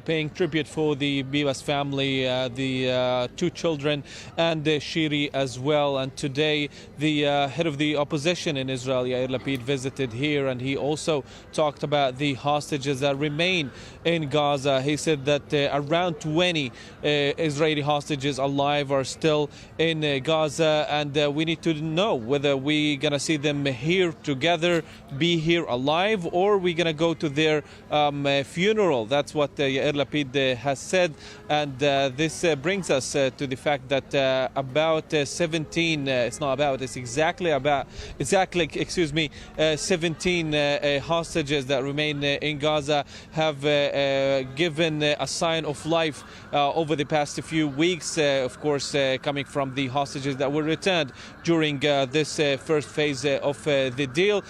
paying tribute for the Bibas family, the two children, and Shiri as well. And today, the head of the opposition in Israel, Yair Lapid, visited here, and he also talked about the hostages that remain in Gaza. He said that around 20 Israeli hostages alive are still in Gaza, and we need to know whether we're going to see them here together, be here alive, or we're going to go to their funeral. That's what Yair Lapid has said, and this brings us to the fact that about 17, it's not about, it's exactly 17 hostages that remain in Gaza have given a sign of life over the past few weeks, of course, coming from the hostages that were returned during this first phase of the deal.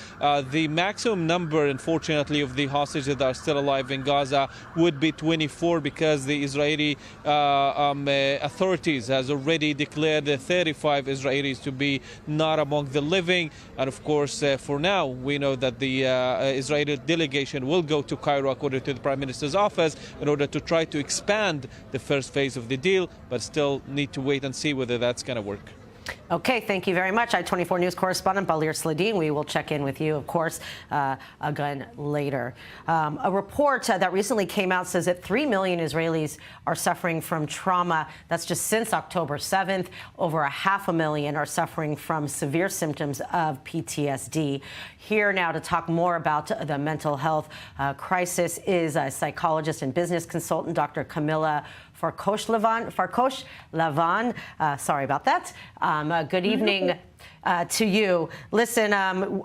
The maximum number, unfortunately, of the hostages that are still alive in Gaza would be 24, because the Israeli authorities has already declared 35 Israelis to be not among the living. And of course, for now, we know that the Israeli delegation will go to Cairo, according to the Prime Minister's office, in order to try to expand the first phase of the deal, but still need to wait and see whether that's going to work. Okay, thank you very much. i24NEWS correspondent Balir Sladin. We will check in with you, of course, again later. A report that recently came out says that 3 million Israelis are suffering from trauma. That's just since October 7th. Over 500,000 are suffering from severe symptoms of PTSD. Here now to talk more about the mental health crisis is a psychologist and business consultant, Dr. Camilla Farkosh Lavan. Sorry about that. Good evening to you. Listen,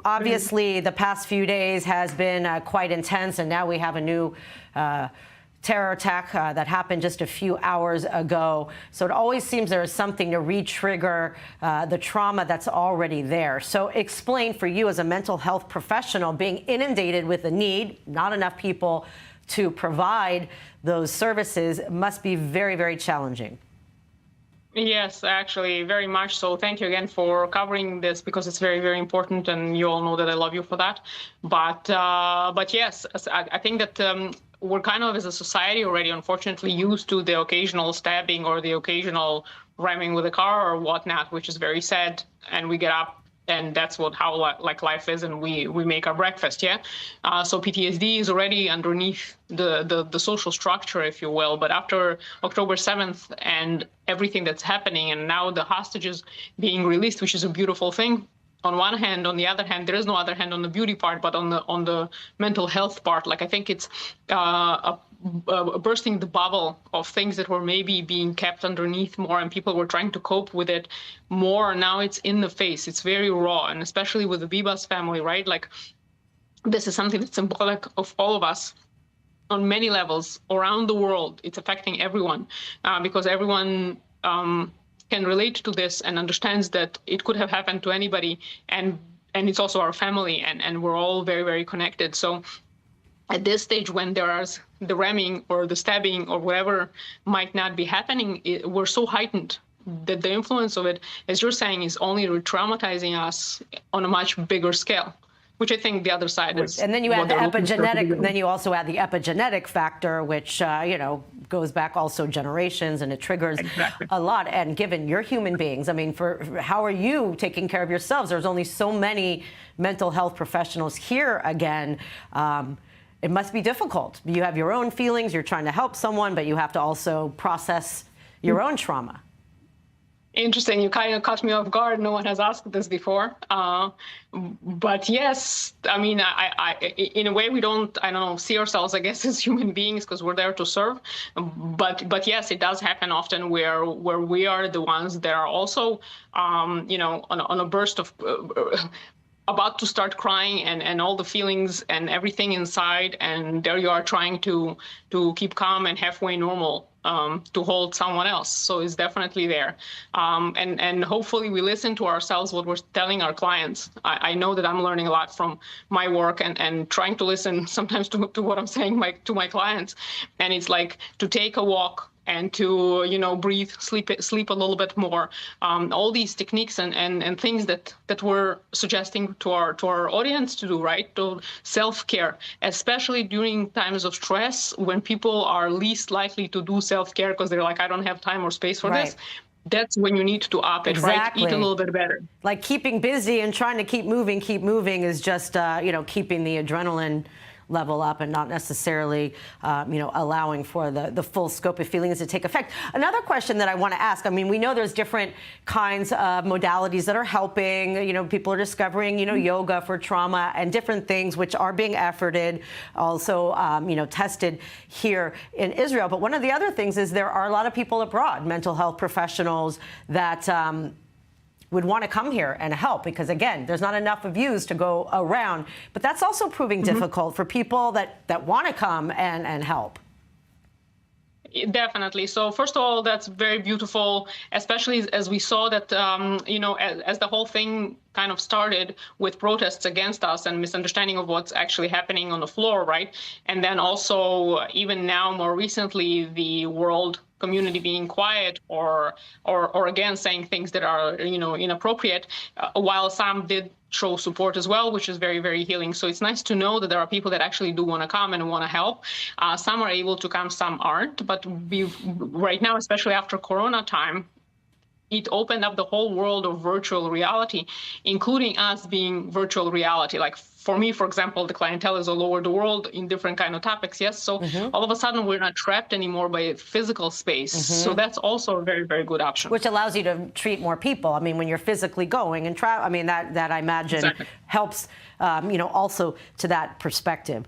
obviously the past few days has been quite intense, and now we have a new terror attack that happened just a few hours ago. So it always seems there is something to re-trigger the trauma that's already there. So explain, for you as a mental health professional, being inundated with the need, not enough people to provide those services, must be very, very challenging. Yes, actually, very much so. Thank you again for covering this, because it's very, very important, and you all know that I love you for that. But yes, I think that we're kind of, as a society already, unfortunately, used to the occasional stabbing or the occasional ramming with a car or whatnot, which is very sad. And we get up, and that's how life is, and we make our breakfast, yeah? So PTSD is already underneath the social structure, if you will. But after October 7th and everything that's happening, and now the hostages being released, which is a beautiful thing, on one hand. On the other hand, there is no other hand on the beauty part, but on the mental health part, I think it's bursting the bubble of things that were maybe being kept underneath more, and people were trying to cope with it more. Now it's in the face. It's very raw, and especially with the Bibas family, right? This is something that's symbolic of all of us on many levels around the world. It's affecting everyone because everyone can relate to this and understands that it could have happened to anybody, and it's also our family, and we're all very, very connected. So at this stage, when there's the ramming or the stabbing or whatever might not be happening, we're so heightened that the influence of it, as you're saying, is only re-traumatizing us on a much bigger scale, which I think the other side is. And then you add the epigenetic, then you also add the epigenetic factor, which, you know, goes back also generations, and it triggers a lot. And given you're human beings, I mean, how are you taking care of yourselves? There's only so many mental health professionals here again. It must be difficult. You have your own feelings, you're trying to help someone, but you have to also process your own trauma. Interesting. You kind of caught me off guard. No one has asked this before. But yes, I mean, in a way, we don't, I don't know, see ourselves, I guess, as human beings because we're there to serve. But yes, it does happen often where we are the ones that are also, you know, on a burst of about to start crying and all the feelings and everything inside. And there you are trying to keep calm and halfway normal. To hold someone else. So it's definitely there. And hopefully we listen to ourselves, what we're telling our clients. I know that I'm learning a lot from my work and trying to listen sometimes to what I'm saying to my clients. And it's like to take a walk and to, you know, breathe, sleep a little bit more. All these techniques and things that we're suggesting to our audience to do, right? To self-care, especially during times of stress when people are least likely to do self-care because they're like, I don't have time or space for this. That's when you need to up it, right? Eat a little bit better. Like keeping busy and trying to keep moving is just, you know, keeping the adrenaline level up and not necessarily, you know, allowing for the full scope of feelings to take effect. Another question that I want to ask, I mean, we know there's different kinds of modalities that are helping, you know, people are discovering, you know, yoga for trauma and different things which are being efforted, also, you know, tested here in Israel. But one of the other things is there are a lot of people abroad, mental health professionals that would want to come here and help because, again, there's not enough of yous to go around. But that's also proving difficult for people that want to come and help. Definitely. So first of all, that's very beautiful, especially as we saw that, you know, as the whole thing kind of started with protests against us and misunderstanding of what's actually happening on the floor, right? And then also, even now, more recently, the world community being quiet or again saying things that are, you know, inappropriate, while some did show support as well, which is very, very healing. So it's nice to know that there are people that actually do want to come and want to help. Some are able to come, some aren't. But right now, especially after Corona time, it opened up the whole world of virtual reality, including us being virtual reality. Like for me, for example, the clientele is all over the world in different kind of topics. Yes. So all of a sudden we're not trapped anymore by a physical space. So that's also a very, very good option. Which allows you to treat more people. I mean, when you're physically going and travel, I mean, that I imagine helps, you know, also to that perspective.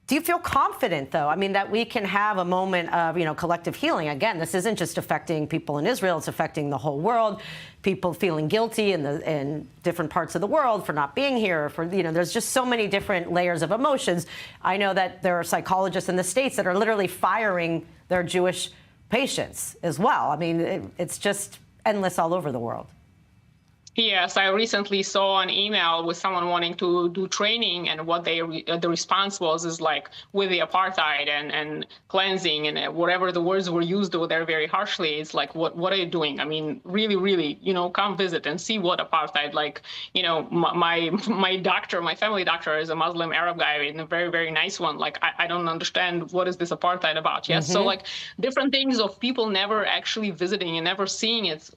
Do you feel confident, though, I mean, that we can have a moment of, you know, collective healing? Again, this isn't just affecting people in Israel, it's affecting the whole world. People feeling guilty in different parts of the world for not being here, for, you know, there's just so many different layers of emotions. I know that there are psychologists in the States that are literally firing their Jewish patients as well. I mean, it's just endless all over the world. Yes, I recently saw an email with someone wanting to do training, and what the response was is like, with the apartheid and cleansing and whatever the words were used there very harshly. It's like, what are you doing? I mean, really, you know, come visit and see what apartheid, like, you know, my doctor, my family doctor is a Muslim Arab guy and a very, very nice one. Like, I don't understand what is this apartheid about. Yes. So like different things of people never actually visiting and never seeing it,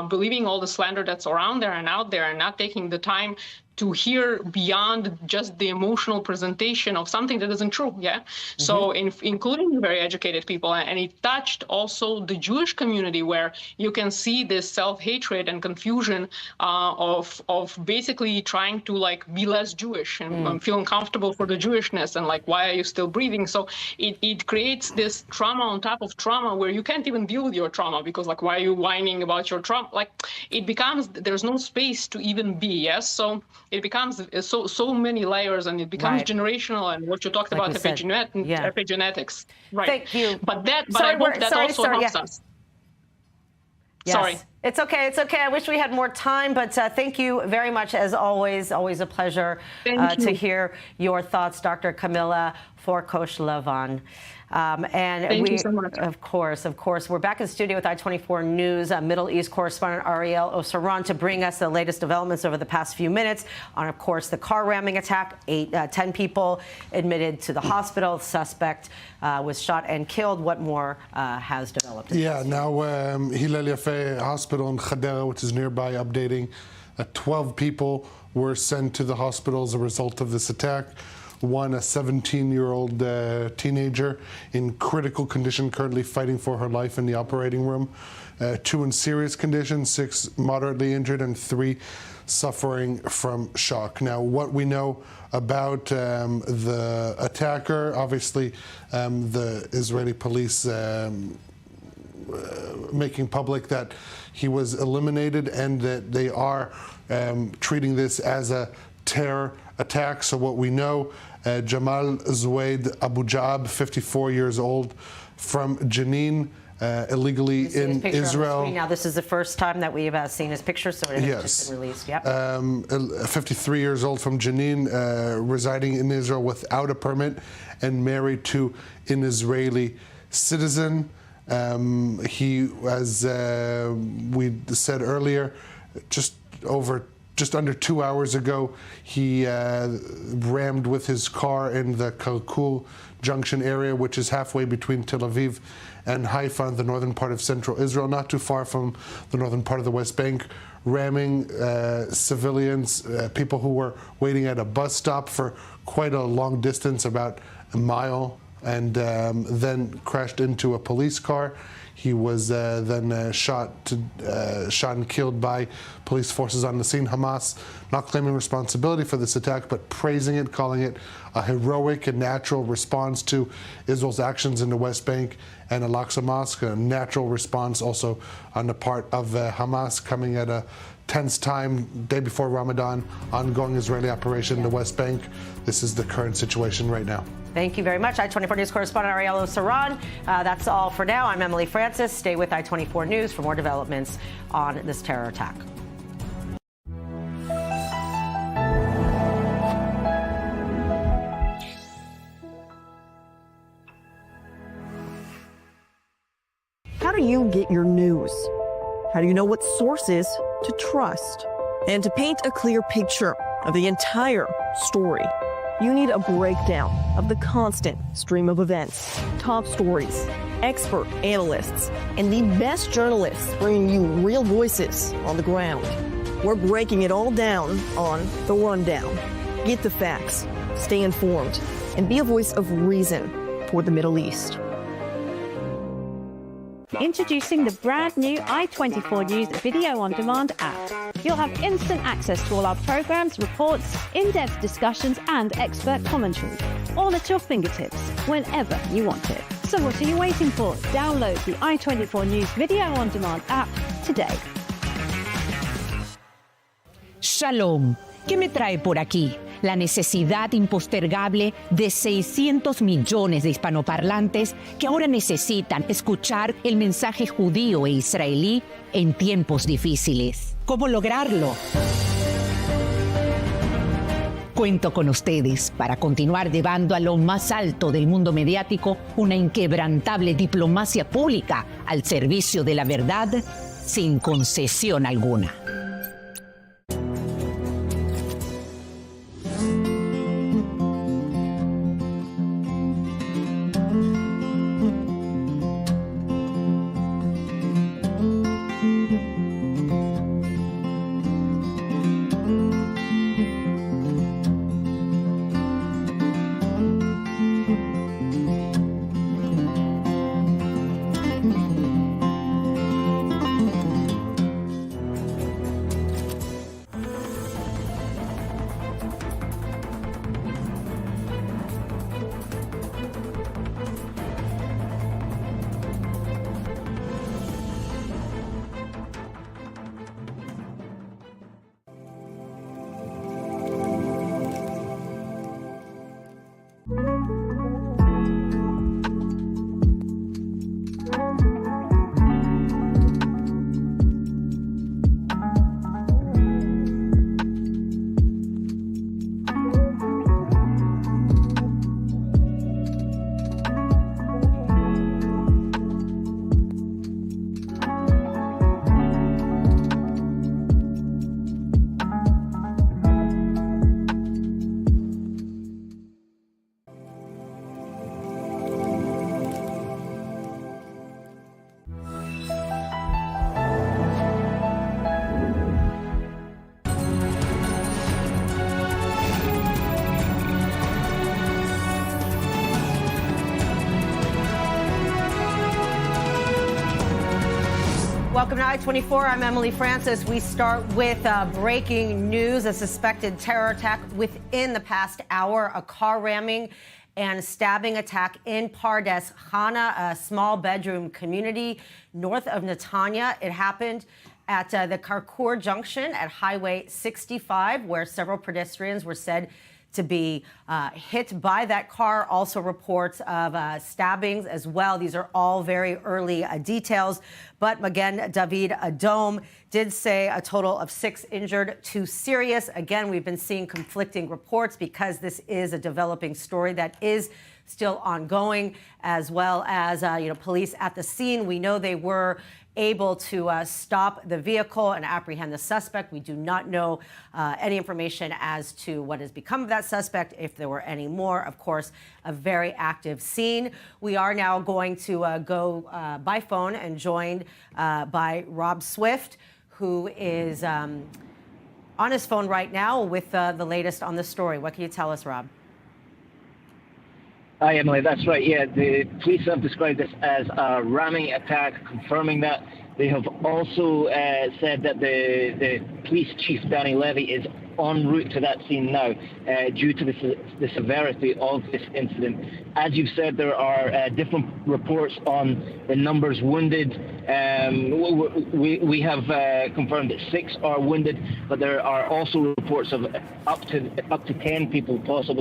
believing all the slander that's around there and out there and not taking the time to hear beyond just the emotional presentation of something that isn't true. Yeah. So including very educated people, and it touched also the Jewish community, where you can see this self-hatred and confusion of basically trying to like be less Jewish and feel uncomfortable for the Jewishness and like, why are you still breathing? So it creates this trauma on top of trauma where you can't even deal with your trauma because like, why are you whining about your trauma? Like it becomes, there's no space to even be. Yes. So it becomes so many layers, and it becomes generational. And what you talked about, epigenetics, right? Thank you. But I hope that also helps us. Yes. Sorry. It's okay. It's okay. I wish we had more time, but thank you very much, as always. Always a pleasure to hear your thoughts, Dr. Camilla Forkosh-Levan. Thank you so much. Of course. We're back in studio with i24 News Middle East correspondent Ariel Osaran to bring us the latest developments over the past few minutes on, of course, the car ramming attack. 10 people admitted to the hospital. The suspect was shot and killed. What more has developed? Yeah, now Hillel Yafe Hospital in Khadera, which is nearby, updating 12 people were sent to the hospital as a result of this attack. One, a 17-year-old teenager in critical condition, currently fighting for her life in the operating room. 2 in serious condition, 6 moderately injured, and 3 suffering from shock. Now, what we know about the attacker, obviously, the Israeli police making public that he was eliminated and that they are treating this as a terror attack. So what we know, Jamal Zuaid Abu Jab, 54 years old, from Jenin, illegally in Israel. Now, this is the first time that we've seen his picture, so it has just been released. Yep. 53 years old from Jenin, residing in Israel without a permit and married to an Israeli citizen. He, as we said earlier, just under 2 hours ago, he rammed with his car in the Kalkul Junction area, which is halfway between Tel Aviv and Haifa in the northern part of central Israel, not too far from the northern part of the West Bank, ramming civilians, people who were waiting at a bus stop for quite a long distance, about a mile, and then crashed into a police car. He was then shot and killed by police forces on the scene. Hamas not claiming responsibility for this attack, but praising it, calling it a heroic and natural response to Israel's actions in the West Bank and Al-Aqsa Mosque, a natural response also on the part of Hamas, coming at a tense time, day before Ramadan, ongoing Israeli operation in the West Bank. This is the current situation right now. Thank you very much. i24 News correspondent Ariel Osaran. That's all for now. I'm Emily Francis. Stay with i24 News for more developments on this terror attack. How do you get your news? How do you know what sources to trust? And to paint a clear picture of the entire story, you need a breakdown of the constant stream of events, top stories, expert analysts, and the best journalists bringing you real voices on the ground. We're breaking it all down on The Rundown. Get the facts, stay informed, and be a voice of reason for the Middle East. Introducing the brand new i24 News Video On Demand app. You'll have instant access to all our programs, reports, in-depth discussions, and expert commentary, all at your fingertips, whenever you want it. So what are you waiting for? Download the i24 News Video On Demand app today. Shalom. ¿Qué me trae por aquí? La necesidad impostergable de 600 millones de hispanoparlantes que ahora necesitan escuchar el mensaje judío e israelí en tiempos difíciles. ¿Cómo lograrlo? Cuento con ustedes para continuar llevando a lo más alto del mundo mediático una inquebrantable diplomacia pública al servicio de la verdad sin concesión alguna. Welcome to I24. I'm Emily Francis. We start with breaking news. A suspected terror attack within the past hour, a car ramming and stabbing attack in Pardes Chana, a small bedroom community north of Netanya. It happened at the Karkur Junction at Highway 65, where several pedestrians were said to be hit by that car. Also reports of stabbings as well. These are all very early details. But Magen David Adom did say a total of 6 injured, 2 serious. Again, we've been seeing conflicting reports because this is a developing story that is still ongoing, as well as police at the scene. We know they were able to stop the vehicle and apprehend the suspect. We do not know any information as to what has become of that suspect, if there were any more. Of course, a very active scene. We are now going to go by phone and joined by Rob Swift, who is on his phone right now with the latest on the story. What can you tell us, Rob? Hi, Emily. That's right. Yeah, the police have described this as a ramming attack, confirming that. They have also said that the police chief, Danny Levy, is en route to that scene now due to the severity of this incident. As you've said, there are different reports on the numbers wounded. We have confirmed that 6 are wounded, but there are also reports of up to 10 people possibly